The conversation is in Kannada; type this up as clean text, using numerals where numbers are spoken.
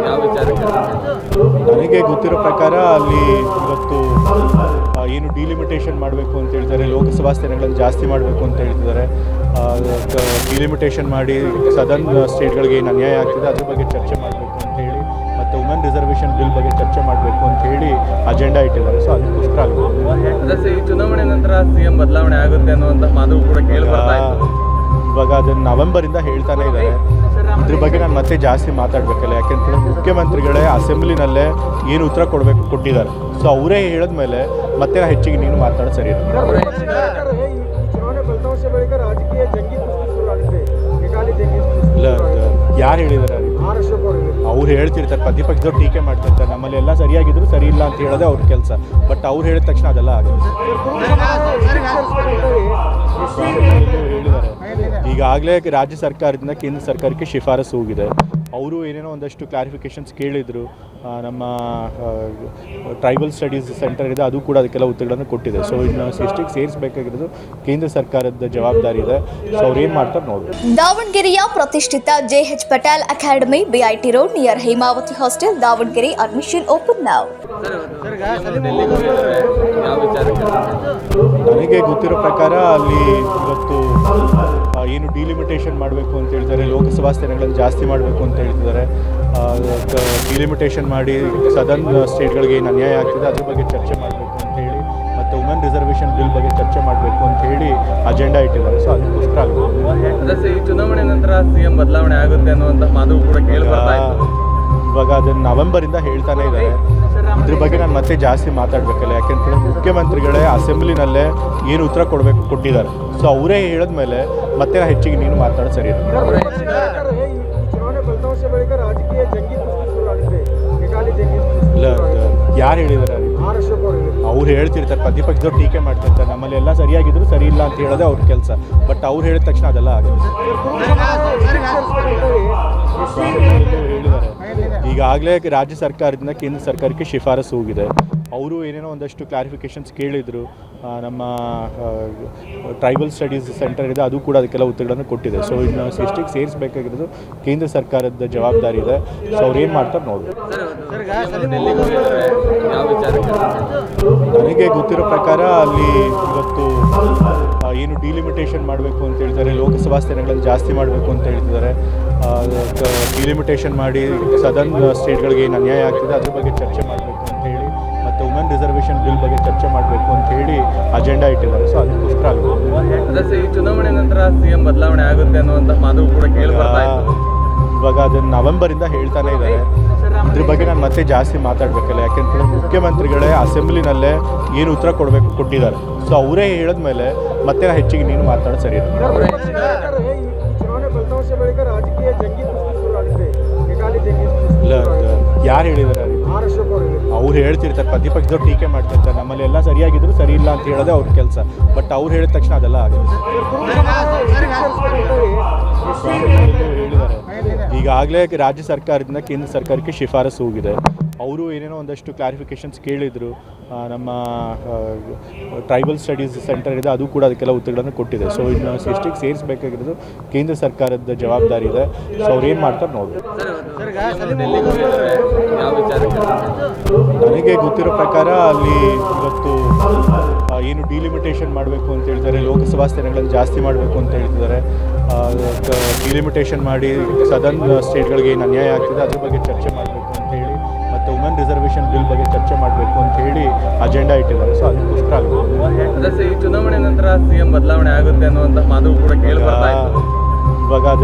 ಯಾವ ವಿಚಾರಕ್ಕೆ? ನನಗೆ ಗೊತ್ತಿರೋ ಪ್ರಕಾರ ಅಲ್ಲಿ ಇವತ್ತು ಏನು ಡಿಲಿಮಿಟೇಷನ್ ಮಾಡಬೇಕು ಅಂತ ಹೇಳ್ತಾರೆ, ಲೋಕಸಭಾ ಸ್ಥಾನಗಳನ್ನು ಜಾಸ್ತಿ ಮಾಡಬೇಕು ಅಂತ ಹೇಳ್ತಿದ್ದಾರೆ. ಡಿಲಿಮಿಟೇಷನ್ ಮಾಡಿ ಸದರ್ನ್ ಸ್ಟೇಟ್ಗಳಿಗೆ ಏನು ಅನ್ಯಾಯ ಆಗ್ತಿದೆ ಅದ್ರ ಬಗ್ಗೆ ಚರ್ಚೆ ಮಾಡಬೇಕು ಅಂತ ಹೇಳಿ, ಮತ್ತು ವುಮೆನ್ ರಿಸರ್ವೇಷನ್ ಬಿಲ್ ಬಗ್ಗೆ ಚರ್ಚೆ ಮಾಡಬೇಕು ಅಂತ ಹೇಳಿ ಅಜೆಂಡಾ ಇಟ್ಟಿದ್ದಾರೆ. ಸೊ ಅದಕ್ಕೋಸ್ಕರ ಆಗುತ್ತೆ. ಈ ಚುನಾವಣೆ ನಂತರ ಸಿಎಂ ಬದಲಾವಣೆ ಆಗುತ್ತೆ ಅನ್ನುವಂಥ ಮಾತು ಕೂಡ ಕೇಳಿ ಬರ್ತಾ ಇತ್ತು. ಇವಾಗ ಅದನ್ನು ನವೆಂಬರಿಂದ ಹೇಳ್ತಾನೆ ಇದ್ದಾರೆ. ಇದ್ರ ಬಗ್ಗೆ ನಾನು ಮತ್ತೆ ಜಾಸ್ತಿ ಮಾತಾಡಬೇಕಲ್ಲ, ಯಾಕೆಂತಂದರೆ ಮುಖ್ಯಮಂತ್ರಿಗಳೇ ಅಸೆಂಬ್ಲಿನಲ್ಲೇ ಏನು ಉತ್ತರ ಕೊಟ್ಟಿದ್ದಾರೆ. ಸೊ ಅವರೇ ಹೇಳಿದ್ಮೇಲೆ ಮತ್ತೆ ಹೆಚ್ಚಿಗೆ ನೀನು ಮಾತಾಡೋದು ಸರಿ ಇಲ್ಲ. ಯಾರು ಹೇಳಿದ್ದಾರೆ? ಅವ್ರು ಹೇಳ್ತಿರ್ತಾರೆ, ಪ್ರತಿಪಕ್ಷದವ್ರು ಟೀಕೆ ಮಾಡ್ತಿರ್ತಾರೆ, ನಮ್ಮಲ್ಲಿ ಎಲ್ಲ ಸರಿಯಾಗಿದ್ರು ಸರಿ ಇಲ್ಲ ಅಂತ ಹೇಳೋದೇ ಅವ್ರ ಕೆಲಸ. ಬಟ್ ಅವ್ರು ಹೇಳಿದ ತಕ್ಷಣ ಅದೆಲ್ಲ ಆಗುತ್ತೆ. ಹೇಳಿದ್ದಾರೆ ಈಗಾಗಲೇ ರಾಜ್ಯ ಸರ್ಕಾರದಿಂದ ಕೇಂದ್ರ ಸರ್ಕಾರಕ್ಕೆ ಶಿಫಾರಸು ಹೋಗಿದೆ. ಅವರು ಏನೇನೋ ಒಂದಷ್ಟು ಕ್ಲಾರಿಫಿಕೇಷನ್ಸ್ ಕೇಳಿದರು. ನಮ್ಮ ಟ್ರೈಬಲ್ ಸ್ಟಡೀಸ್ ಸೆಂಟರ್ ಇದೆ, ಅದು ಕೂಡ ಅದಕ್ಕೆಲ್ಲ ಉತ್ತರಗಳನ್ನು ಕೊಟ್ಟಿದೆ. ಸೊ ಇನ್ನು ಸಿಸ್ಟಿಗೆ ಸೇರಿಸಬೇಕಾಗಿರೋದು ಕೇಂದ್ರ ಸರ್ಕಾರದ ಜವಾಬ್ದಾರಿ ಇದೆ. ಸೊ ಅವ್ರು ಏನು ಮಾಡ್ತಾರೆ ನೋಡ್ಬೇಕು. ದಾವಣಗೆರೆಯ ಪ್ರತಿಷ್ಠಿತ JH Patel academy, BIT road near Hemavati hostel, Davangere. Admission open now. ಯಾವ ವಿಚಾರಕ್ಕೆ? ನನಗೆ ಗೊತ್ತಿರೋ ಪ್ರಕಾರ ಅಲ್ಲಿ ಇವತ್ತು ಏನು ಡಿಲಿಮಿಟೇಷನ್ ಮಾಡಬೇಕು ಅಂತ ಹೇಳ್ತಾರೆ, ಲೋಕಸಭಾ ಸ್ಥಾನಗಳನ್ನು ಜಾಸ್ತಿ ಮಾಡಬೇಕು ಅಂತ ಹೇಳ್ತಿದ್ದಾರೆ. ಡಿಲಿಮಿಟೇಷನ್ ಮಾಡಿ ಸದರ್ನ್ ಸ್ಟೇಟ್ಗಳಿಗೆ ಏನು ಅನ್ಯಾಯ ಆಗ್ತಿದೆ ಅದ್ರ ಬಗ್ಗೆ ಚರ್ಚೆ ಮಾಡಬೇಕು ಅಂತ ಹೇಳಿ, ಮತ್ತು ವುಮೆನ್ ರಿಸರ್ವೇಷನ್ ಬಿಲ್ ಬಗ್ಗೆ ಚರ್ಚೆ ಮಾಡಬೇಕು ಅಂತ ಹೇಳಿ ಅಜೆಂಡಾ ಇಟ್ಟಿದ್ದಾರೆ. ಸೊ ಅದಕ್ಕೋಸ್ಕರ ಆಗುತ್ತೆ. ಈ ಚುನಾವಣೆ ನಂತರ ಸಿಎಂ ಬದಲಾವಣೆ ಆಗುತ್ತೆ ಅನ್ನುವಂಥ ಮಾತು ಕೂಡ ಕೇಳಿ ಬರ್ತಾ ಇತ್ತು. ಇವಾಗ ಅದನ್ನು ನವೆಂಬರಿಂದ ಹೇಳ್ತಾನೆ ಇದ್ದಾರೆ. ಇದ್ರ ಬಗ್ಗೆ ನಾನು ಮತ್ತೆ ಜಾಸ್ತಿ ಮಾತಾಡಬೇಕಲ್ಲ, ಯಾಕೆಂತಂದರೆ ಮುಖ್ಯಮಂತ್ರಿಗಳೇ ಅಸೆಂಬ್ಲಿನಲ್ಲೇ ಏನು ಉತ್ತರ ಕೊಟ್ಟಿದ್ದಾರೆ. ಸೊ ಅವರೇ ಹೇಳಿದ್ಮೇಲೆ ಮತ್ತೆ ಹೆಚ್ಚಿಗೆ ನೀನು ಮಾತಾಡೋದು ಸರಿ ಇಲ್ಲ. ಯಾರು ಹೇಳಿದ್ದಾರೆ? ಅವ್ರು ಹೇಳ್ತಿರ್ತಾರೆ, ಪ್ರತಿಪಕ್ಷದವ್ರು ಟೀಕೆ ಮಾಡ್ತಿರ್ತಾರೆ, ನಮ್ಮಲ್ಲಿ ಎಲ್ಲ ಸರಿಯಾಗಿದ್ರು ಸರಿ ಇಲ್ಲ ಅಂತ ಹೇಳೋದೇ ಅವ್ರ ಕೆಲಸ. ಬಟ್ ಅವ್ರು ಹೇಳಿದ ತಕ್ಷಣ ಅದೆಲ್ಲ ಆಗುತ್ತೆ. ಹೇಳಿದ್ದಾರೆ ಈಗಾಗಲೇ ರಾಜ್ಯ ಸರ್ಕಾರದಿಂದ ಕೇಂದ್ರ ಸರ್ಕಾರಕ್ಕೆ ಶಿಫಾರಸು ಹೋಗಿದೆ. ಅವರು ಏನೇನೋ ಒಂದಷ್ಟು ಕ್ಲಾರಿಫಿಕೇಷನ್ಸ್ ಕೇಳಿದರು. ನಮ್ಮ ಟ್ರೈಬಲ್ ಸ್ಟಡೀಸ್ ಸೆಂಟರ್ ಇದೆ, ಅದು ಕೂಡ ಅದಕ್ಕೆಲ್ಲ ಉತ್ತರಗಳನ್ನು ಕೊಟ್ಟಿದೆ. ಸೊ ಇನ್ನು ಸಿಸ್ಟಿಗೆ ಸೇರಿಸಬೇಕಾಗಿರೋದು ಕೇಂದ್ರ ಸರ್ಕಾರದ ಜವಾಬ್ದಾರಿ ಇದೆ. ಸೊ ಅವ್ರು ಏನು ಮಾಡ್ತಾರೆ ನೋಡ್ಬೇಕು. ಯಾವ ವಿಚಾರಕ್ಕೆ? ನನಗೆ ಗೊತ್ತಿರೋ ಪ್ರಕಾರ ಅಲ್ಲಿ ಇವತ್ತು ಏನು ಡಿಲಿಮಿಟೇಷನ್ ಮಾಡಬೇಕು ಅಂತ ಹೇಳ್ತಾರೆ, ಲೋಕಸಭಾ ಸ್ಥಾನಗಳನ್ನು ಜಾಸ್ತಿ ಮಾಡಬೇಕು ಅಂತ ಹೇಳ್ತಿದ್ದಾರೆ. ಡಿಲಿಮಿಟೇಷನ್ ಮಾಡಿ ಸದರ್ನ್ ಸ್ಟೇಟ್ಗಳಿಗೆ ಏನು ಅನ್ಯಾಯ ಆಗ್ತಿದೆ ಅದ್ರ ಬಗ್ಗೆ ಚರ್ಚೆ ಮಾಡಬೇಕು ಅಂತ ಹೇಳಿ, ಮತ್ತು ವುಮೆನ್ ರಿಸರ್ವೇಷನ್ ಬಿಲ್ ಬಗ್ಗೆ ಚರ್ಚೆ ಮಾಡಬೇಕು ಅಂತ ಹೇಳಿ ಅಜೆಂಡಾ ಇಟ್ಟಿದ್ದಾರೆ. ಸೊ ಅದಕ್ಕೋಸ್ಕರ ಆಗುತ್ತೆ. ಈ ಚುನಾವಣೆ ನಂತರ ಸಿಎಂ ಬದಲಾವಣೆ ಆಗುತ್ತೆ ಅನ್ನುವಂಥ ಮಾತು ಕೂಡ ಕೇಳಿ ಬರ್ತಾ ಇತ್ತು. ಇವಾಗ ಅದನ್ನು ನವೆಂಬರಿಂದ ಹೇಳ್ತಾನೆ ಇದ್ದಾರೆ. ಇದ್ರ ಬಗ್ಗೆ ನಾನು ಮತ್ತೆ ಜಾಸ್ತಿ ಮಾತಾಡಬೇಕಲ್ಲ, ಯಾಕೆಂತಂದರೆ ಮುಖ್ಯಮಂತ್ರಿಗಳೇ ಅಸೆಂಬ್ಲಿನಲ್ಲೇ ಏನು ಉತ್ತರ ಕೊಟ್ಟಿದ್ದಾರೆ. ಸೊ ಅವರೇ ಹೇಳಿದ್ಮೇಲೆ ಮತ್ತೆ ಹೆಚ್ಚಿಗೆ ನೀನು ಮಾತಾಡೋದು ಸರಿ ಇಲ್ಲ. ಯಾರು ಹೇಳಿದ್ದಾರೆ? ಅವ್ರು ಹೇಳ್ತಿರ್ತಾರೆ, ಪ್ರತಿಪಕ್ಷದವ್ರು ಟೀಕೆ ಮಾಡ್ತಿರ್ತಾರೆ, ನಮ್ಮಲ್ಲಿ ಎಲ್ಲ ಸರಿಯಾಗಿದ್ರು ಸರಿ ಇಲ್ಲ ಅಂತ ಹೇಳೋದೇ ಅವ್ರ ಕೆಲಸ. ಬಟ್ ಅವ್ರು ಹೇಳಿದ ತಕ್ಷಣ ಅದೆಲ್ಲ ಆಗುತ್ತೆ. ಹೇಳಿದ್ದಾರೆ ಈಗಾಗಲೇ ರಾಜ್ಯ ಸರ್ಕಾರದಿಂದ ಕೇಂದ್ರ ಸರ್ಕಾರಕ್ಕೆ ಶಿಫಾರಸು ಹೋಗಿದೆ. ಅವರು ಏನೇನೋ ಒಂದಷ್ಟು ಕ್ಲಾರಿಫಿಕೇಷನ್ಸ್ ಕೇಳಿದರು. ನಮ್ಮ ಟ್ರೈಬಲ್ ಸ್ಟಡೀಸ್ ಸೆಂಟರ್ ಇದೆ, ಅದು ಕೂಡ ಅದಕ್ಕೆಲ್ಲ ಉತ್ತರಗಳನ್ನು ಕೊಟ್ಟಿದೆ. ಸೊ ಇನ್ನು ಸಿಸ್ಟಿಗೆ ಸೇರಿಸಬೇಕಾಗಿರೋದು ಕೇಂದ್ರ ಸರ್ಕಾರದ ಜವಾಬ್ದಾರಿ ಇದೆ. ಸೊ ಅವ್ರು ಏನು ಮಾಡ್ತಾರೆ ನೋಡ್ಬೇಕು. ಯಾವ ವಿಚಾರಕ್ಕೆ? ನನಗೆ ಗೊತ್ತಿರೋ ಪ್ರಕಾರ ಅಲ್ಲಿ ಇವತ್ತು ಏನು ಡಿಲಿಮಿಟೇಷನ್ ಮಾಡಬೇಕು ಅಂತ ಹೇಳ್ತಾರೆ, ಲೋಕಸಭಾ ಸ್ಥಾನಗಳನ್ನು ಜಾಸ್ತಿ ಮಾಡಬೇಕು ಅಂತ ಹೇಳ್ತಿದ್ದಾರೆ. ಡಿಲಿಮಿಟೇಷನ್ ಮಾಡಿ ಸದರ್ನ್ ಸ್ಟೇಟ್ಗಳಿಗೆ ಏನು ಅನ್ಯಾಯ ಆಗ್ತಿದೆ ಅದ್ರ ಬಗ್ಗೆ ಚರ್ಚೆ ಮಾಡಬೇಕು ಅಂತ ಹೇಳಿ, ಮತ್ತು ವುಮೆನ್ ರಿಸರ್ವೇಷನ್ ಬಿಲ್ ಬಗ್ಗೆ ಚರ್ಚೆ ಮಾಡಬೇಕು ಅಂತ ಹೇಳಿ ಅಜೆಂಡಾ ಇಟ್ಟಿದ್ದಾರೆ. ಸೊ ಅದಕ್ಕೋಸ್ಕರ ಆಗುತ್ತೆ. ಈ ಚುನಾವಣೆ ನಂತರ ಸಿಎಂ ಬದಲಾವಣೆ ಆಗುತ್ತೆ ಅನ್ನುವಂಥ ಮಾತು ಕೂಡ ಕೇಳಿ ಬರ್ತಾ ಇತ್ತು. ಇವಾಗ ಅದನ್ನು